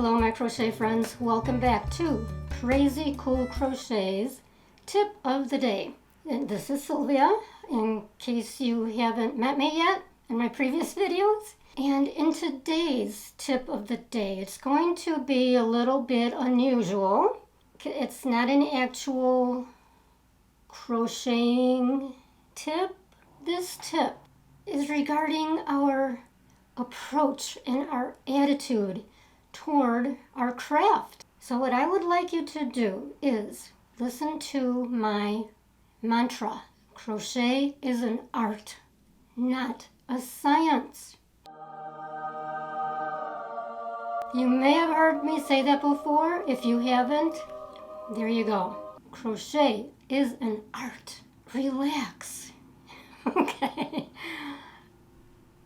Hello my crochet friends, welcome back to Crazy Cool Crochets Tip of the Day. And this is Sylvia, in case you haven't met me yet in my previous videos. And in today's tip of the day, it's going to be a little bit unusual. It's not an actual crocheting tip. This tip is regarding our approach and our attitude toward our craft. So what I would like you to do is listen to my mantra. Crochet is an art, not a science. You may have heard me say that before. If you haven't, there you go. Crochet is an art. Relax. Okay.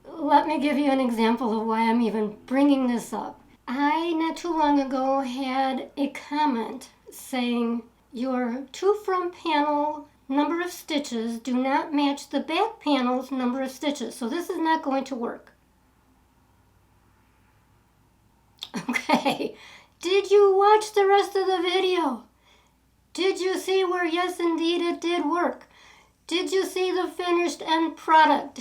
Let me give you an example of why I'm even bringing this up. I, not too long ago, had a comment saying your two front panel number of stitches do not match the back panel's number of stitches, so this is not going to work. Okay, did you watch the rest of the video? Did you see where yes indeed it did work? Did you see the finished end product?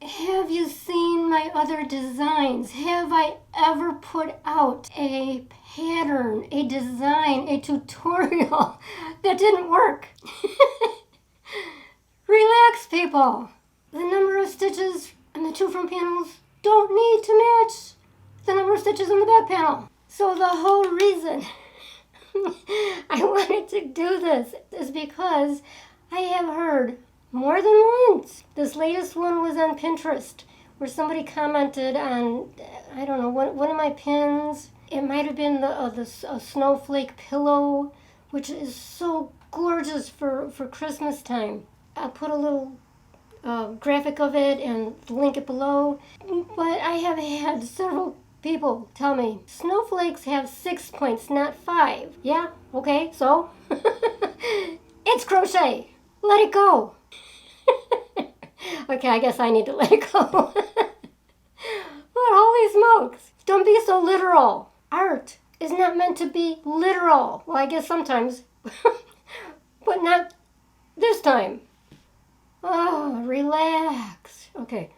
Have you seen my other designs? Have I ever put out a pattern, a design, a tutorial that didn't work? Relax, people. The number of stitches in the two front panels don't need to match the number of stitches in the back panel. So the whole reason I wanted to do this is because I have heard more than once. This latest one was on Pinterest where somebody commented on, I don't know, one of my pins. It might have been a snowflake pillow, which is so gorgeous for Christmas time. I'll put a little graphic of it and link it below. But I have had several people tell me, snowflakes have 6 points, not 5. Yeah, okay, so? It's crochet. Let it go. Okay, I guess I need to let it go. But holy smokes, don't be so literal. Art is not meant to be literal. Well, I guess sometimes, but not this time. Oh, relax. Okay,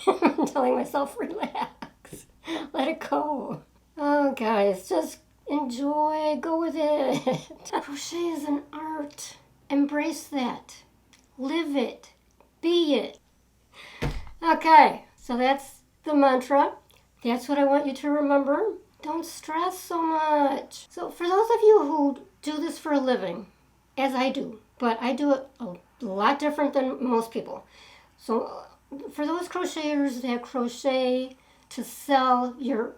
I'm telling myself relax. Let it go. Oh, guys, just enjoy, go with it. Crochet is an art. Embrace that. Live it. Be it. Okay, so that's the mantra. That's what I want you to remember. Don't stress so much. So for those of you who do this for a living, as I do, but I do it a lot different than most people. So for those crocheters that crochet to sell your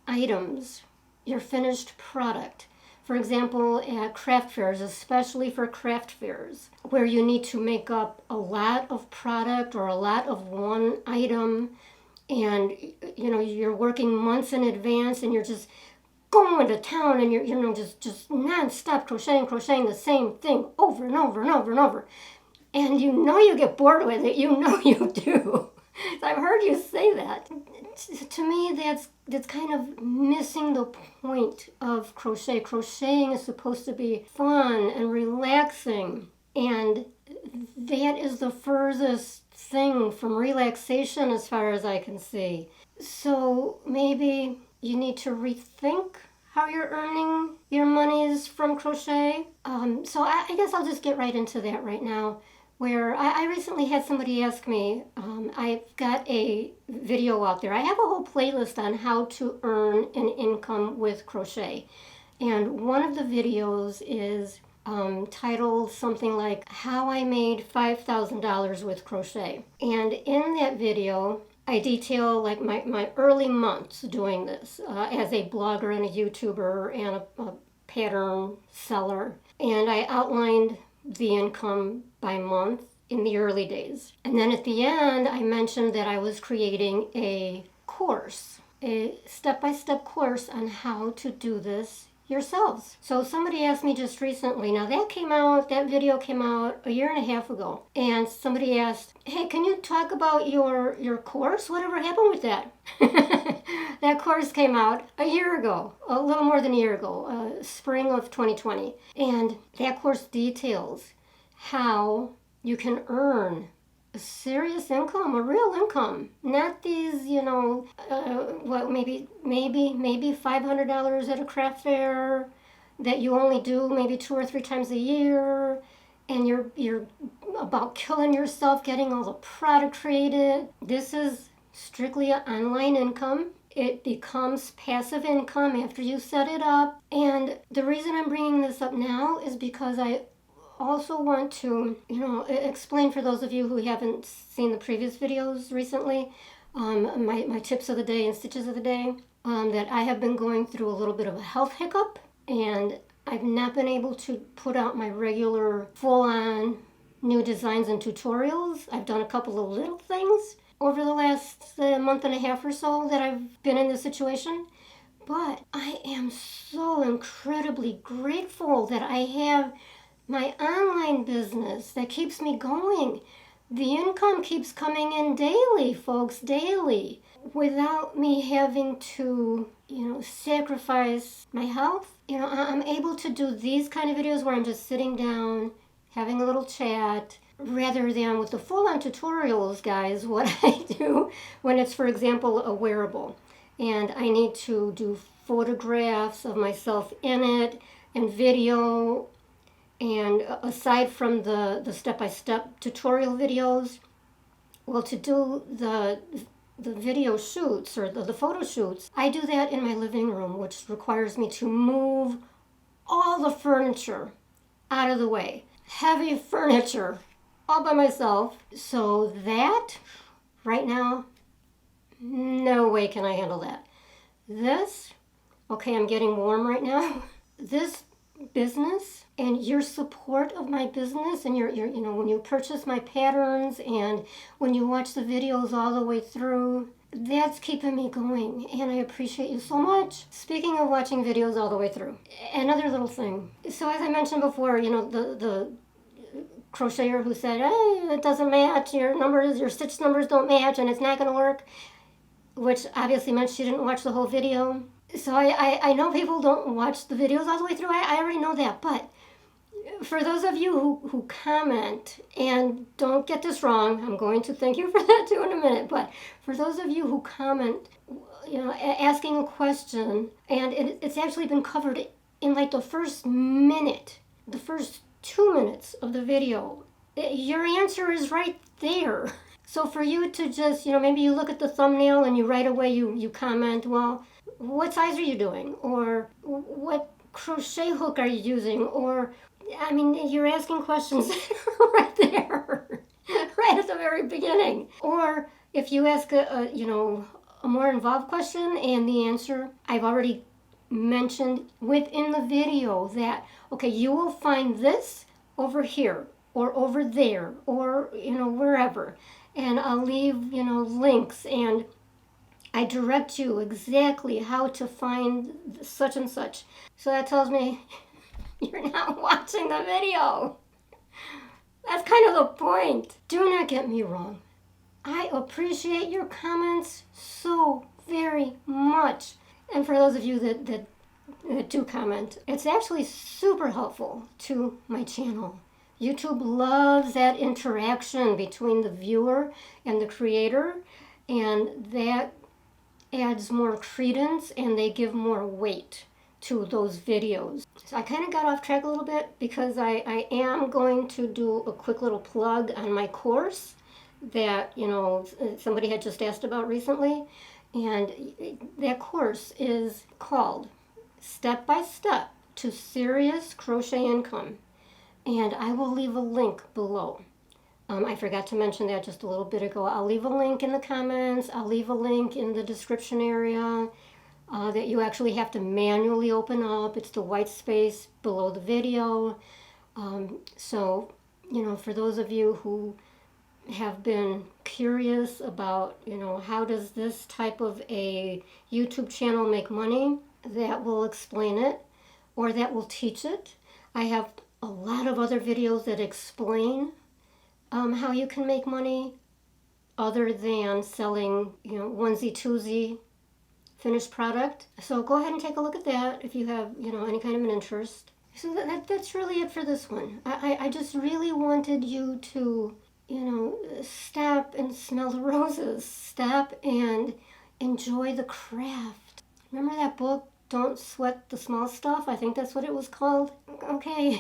items, your finished product, for example, at craft fairs, especially for craft fairs, where you need to make up a lot of product or a lot of one item, and you're working months in advance, and you're just going to town, and you're just non-stop crocheting the same thing over and over and over and over, and you get bored with it. You do. I've heard you say that. To me, that's kind of missing the point of crochet. Crocheting is supposed to be fun and relaxing, and that is the furthest thing from relaxation as far as I can see. So maybe you need to rethink how you're earning your monies from crochet. So I guess I'll just get right into that right now. Where I recently had somebody ask me, I've got a video out there. I have a whole playlist on how to earn an income with crochet. And one of the videos is titled something like, How I Made $5,000 with Crochet. And in that video, I detail like my early months doing this as a blogger and a YouTuber and a pattern seller. And I outlined the income by month in the early days. And then at the end, I mentioned that I was creating a course, a step-by-step course on how to do this yourselves. So somebody asked me just recently, now that video came out a year and a half ago, and somebody asked, hey, can you talk about your course? Whatever happened with that? That course came out a year ago, a little more than a year ago, spring of 2020. And that course details how you can earn a serious income, a real income, not these, maybe $500 at a craft fair that you only do maybe 2 or 3 times a year, and you're about killing yourself getting all the product created. This is strictly an online income. It becomes passive income after you set it up. And the reason I'm bringing this up now is because I also want to, explain for those of you who haven't seen the previous videos recently, my tips of the day and stitches of the day, that I have been going through a little bit of a health hiccup, and I've not been able to put out my regular full-on new designs and tutorials. I've done a couple of little things over the last month and a half or so that I've been in this situation. But I am so incredibly grateful that I have my online business that keeps me going. The income keeps coming in daily, folks, daily, without me having to, sacrifice my health. I'm able to do these kind of videos where I'm just sitting down, having a little chat, rather than with the full-on tutorials, guys, what I do when it's, for example, a wearable. And I need to do photographs of myself in it and video. And aside from the step-by-step tutorial videos, well, to do the video shoots or the photo shoots, I do that in my living room, which requires me to move all the furniture out of the way. Heavy furniture all by myself. So that, right now, no way can I handle that. This, okay, I'm getting warm right now. This business and your support of my business, and your when you purchase my patterns and when you watch the videos all the way through, that's keeping me going, and I appreciate you so much. Speaking of watching videos all the way through, another little thing. So as I mentioned before, the crocheter who said, hey, it doesn't match, your stitch numbers don't match and it's not going to work, which obviously meant she didn't watch the whole video. So I know people don't watch the videos all the way through. I already know that. But for those of you who comment, and don't get this wrong, I'm going to thank you for that too in a minute, but for those of you who comment, asking a question, and it's actually been covered in like the first minute, the first 2 minutes of the video, your answer is right there. So for you to just, maybe you look at the thumbnail and you right away you comment, well, what size are you doing? Or what crochet hook are you using? Or, you're asking questions right there, right at the very beginning. Or if you ask a more involved question and the answer I've already mentioned within the video that, okay, you will find this over here or over there or, wherever. And I'll leave, links, and I direct you exactly how to find such and such. So that tells me you're not watching the video. That's kind of the point. Do not get me wrong. I appreciate your comments so very much. And for those of you that do comment, it's actually super helpful to my channel. YouTube loves that interaction between the viewer and the creator, and that adds more credence and they give more weight to those videos. So I kind of got off track a little bit because I am going to do a quick little plug on my course that, somebody had just asked about recently. And that course is called Step by Step to Serious Crochet Income. And I will leave a link below. I forgot to mention that just a little bit ago. I'll leave a link in the comments. I'll leave a link in the description area that you actually have to manually open up. It's the white space below the video. So, for those of you who have been curious about, how does this type of a YouTube channel make money, that will explain it. or that will teach it. I have a lot of other videos that explain how you can make money other than selling, onesie twosie finished product. So go ahead and take a look at that if you have, any kind of an interest. So that's really it for this one. I just really wanted you to, stop and smell the roses. Stop and enjoy the craft. Remember that book, Don't Sweat the Small Stuff? I think that's what it was called. Okay,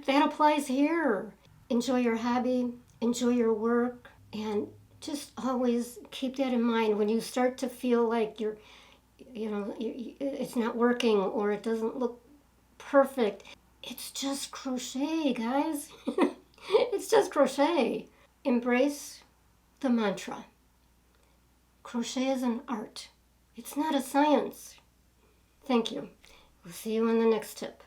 that applies here. Enjoy your hobby, enjoy your work, and just always keep that in mind when you start to feel like it's not working or it doesn't look perfect. It's just crochet, guys. It's just crochet. Embrace the mantra. Crochet is an art. It's not a science. Thank you. We'll see you on the next tip.